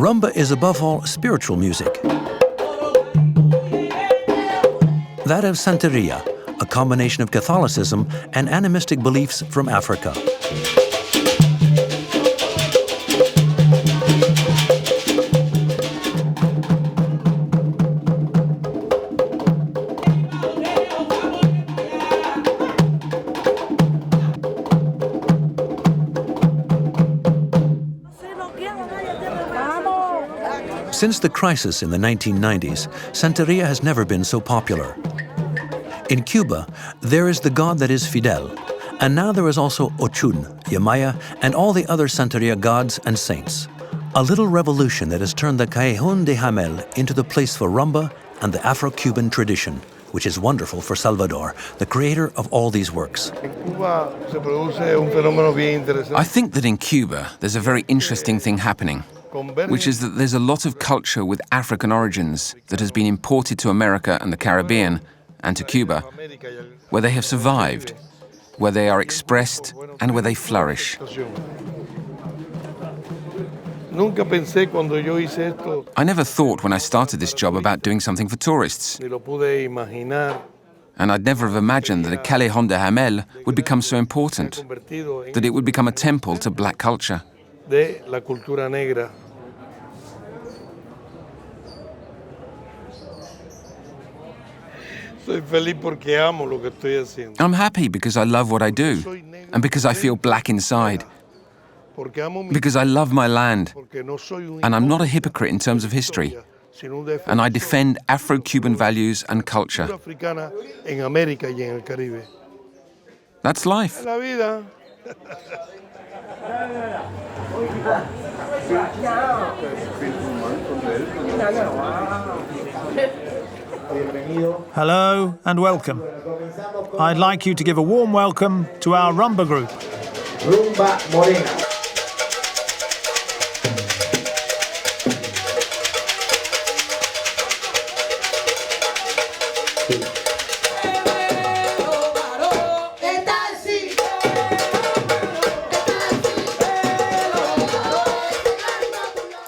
Rumba is above all spiritual music. That of Santeria, a combination of Catholicism and animistic beliefs from Africa. Since the crisis in the 1990s, Santeria has never been so popular. In Cuba, there is the god that is Fidel, and now there is also Ochun, Yemaya, and all the other Santeria gods and saints. A little revolution that has turned the Callejon de Hamel into the place for rumba and the Afro-Cuban tradition, which is wonderful for Salvador, the creator of all these works. I think that in Cuba, there's a very interesting thing happening, which is that there's a lot of culture with African origins that has been imported to America and the Caribbean and to Cuba, where they have survived, where they are expressed, and where they flourish. I never thought when I started this job about doing something for tourists. And I'd never have imagined that a Callejon de Hamel would become so important, that it would become a temple to black culture. I'm happy because I love what I do, and because I feel black inside, because I love my land, and I'm not a hypocrite in terms of history, and I defend Afro-Cuban values and culture. That's life. Hello and welcome. I'd like you to give a warm welcome to our rumba group. Rumba Morena.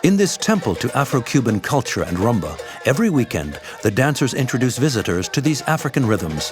In this temple to Afro-Cuban culture and rumba, every weekend, the dancers introduce visitors to these African rhythms.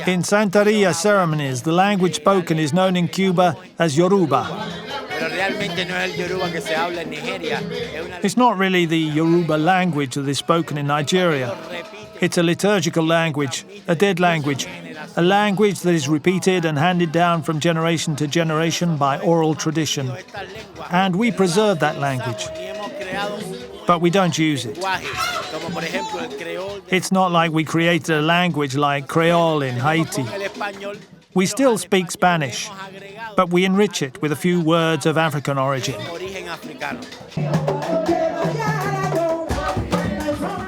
In Santeria ceremonies, the language spoken is known in Cuba as Yoruba. It's not really the Yoruba language that is spoken in Nigeria. It's a liturgical language, a dead language, a language that is repeated and handed down from generation to generation by oral tradition. And we preserve that language, but we don't use it. It's not like we created a language like Creole in Haiti. We still speak Spanish, but we enrich it with a few words of African origin.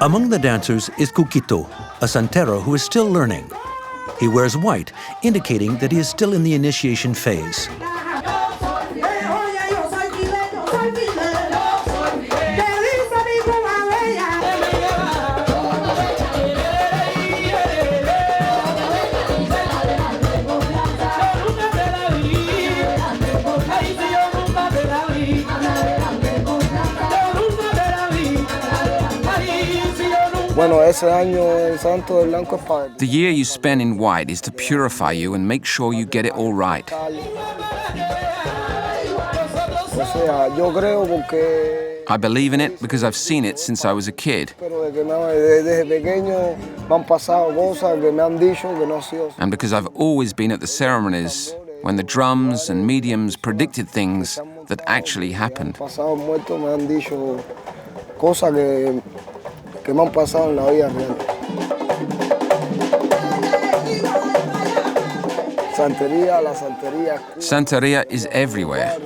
Among the dancers is Cuquito, a Santero who is still learning. He wears white, indicating that he is still in the initiation phase. The year you spend in white is to purify you and make sure you get it all right. I believe in it because I've seen it since I was a kid. And because I've always been at the ceremonies when the drums and mediums predicted things that actually happened. Santeria is everywhere,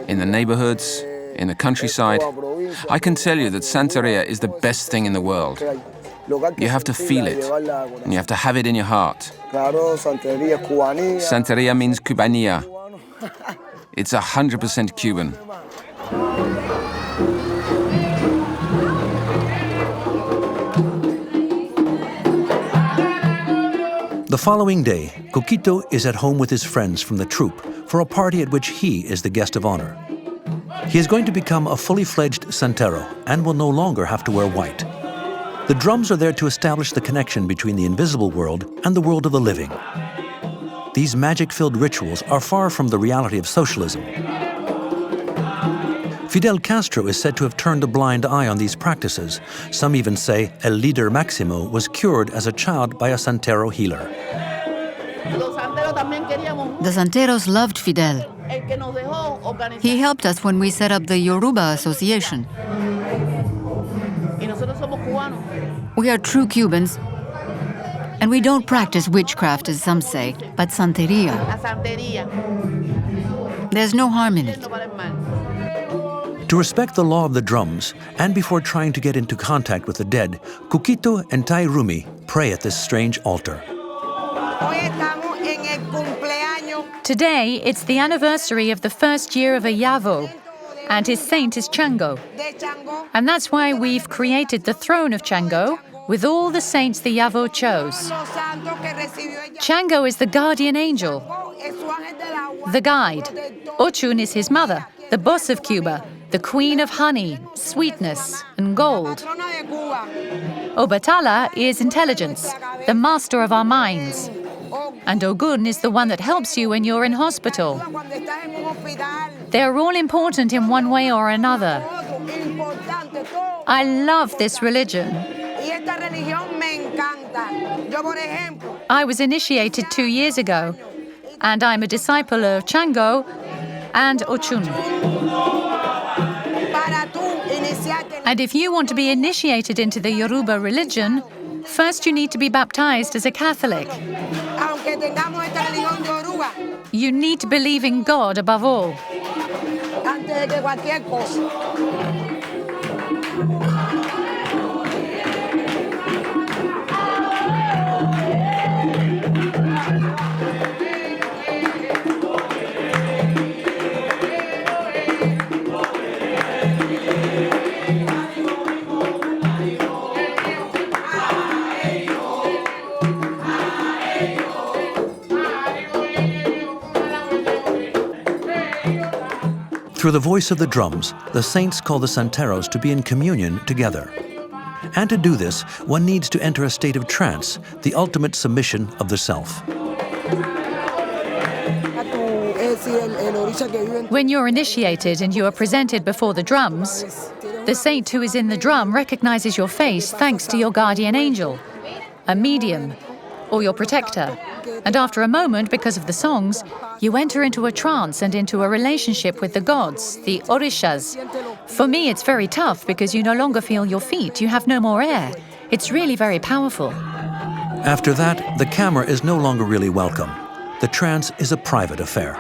in the neighborhoods, in the countryside. I can tell you that Santeria is the best thing in the world. You have to feel it, and you have to have it in your heart. Santeria means Cubanía. It's 100% Cuban. The following day, Coquito is at home with his friends from the troupe for a party at which he is the guest of honor. He is going to become a fully fledged Santero and will no longer have to wear white. The drums are there to establish the connection between the invisible world and the world of the living. These magic-filled rituals are far from the reality of socialism. Fidel Castro is said to have turned a blind eye on these practices. Some even say El Líder Máximo was cured as a child by a Santero healer. The Santeros loved Fidel. He helped us when we set up the Yoruba Association. We are true Cubans, and we don't practice witchcraft, as some say, but Santeria. There's no harm in it. To respect the law of the drums, and before trying to get into contact with the dead, Coquito and Tai Rumi pray at this strange altar. Today, it's the anniversary of the first year of a Yavo, and his saint is Chango. And that's why we've created the throne of Chango with all the saints the Yavo chose. Chango is the guardian angel, the guide. Ochun is his mother, the boss of Cuba, the queen of honey, sweetness, and gold. Obatala is intelligence, the master of our minds. And Ogun is the one that helps you when you're in hospital. They're all important in one way or another. I love this religion. I was initiated 2 years ago, and I'm a disciple of Chango and Ochun. And if you want to be initiated into the Yoruba religion, first you need to be baptized as a Catholic. You need to believe in God above all. Through the voice of the drums, the saints call the Santeros to be in communion together. And to do this, one needs to enter a state of trance, the ultimate submission of the self. When you're initiated and you are presented before the drums, the saint who is in the drum recognizes your face thanks to your guardian angel, a medium, or your protector. And after a moment, because of the songs, you enter into a trance and into a relationship with the gods, the orishas. For me, it's very tough because you no longer feel your feet, you have no more air. It's really very powerful. After that, the camera is no longer really welcome. The trance is a private affair.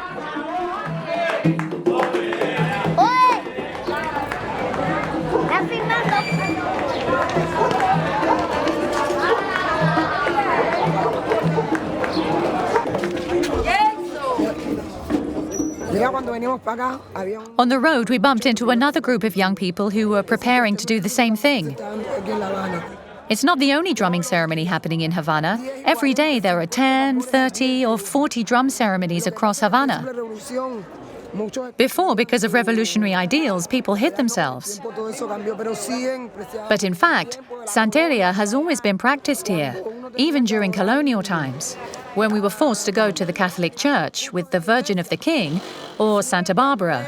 On the road, we bumped into another group of young people who were preparing to do the same thing. It's not the only drumming ceremony happening in Havana. Every day there are 10, 30 or 40 drum ceremonies across Havana. Before, because of revolutionary ideals, people hid themselves. But in fact, Santeria has always been practiced here, even during colonial times, when we were forced to go to the Catholic Church with the Virgin of the King or Santa Barbara.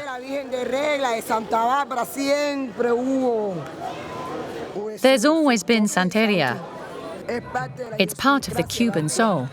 There's always been Santeria. It's part of the Cuban soul.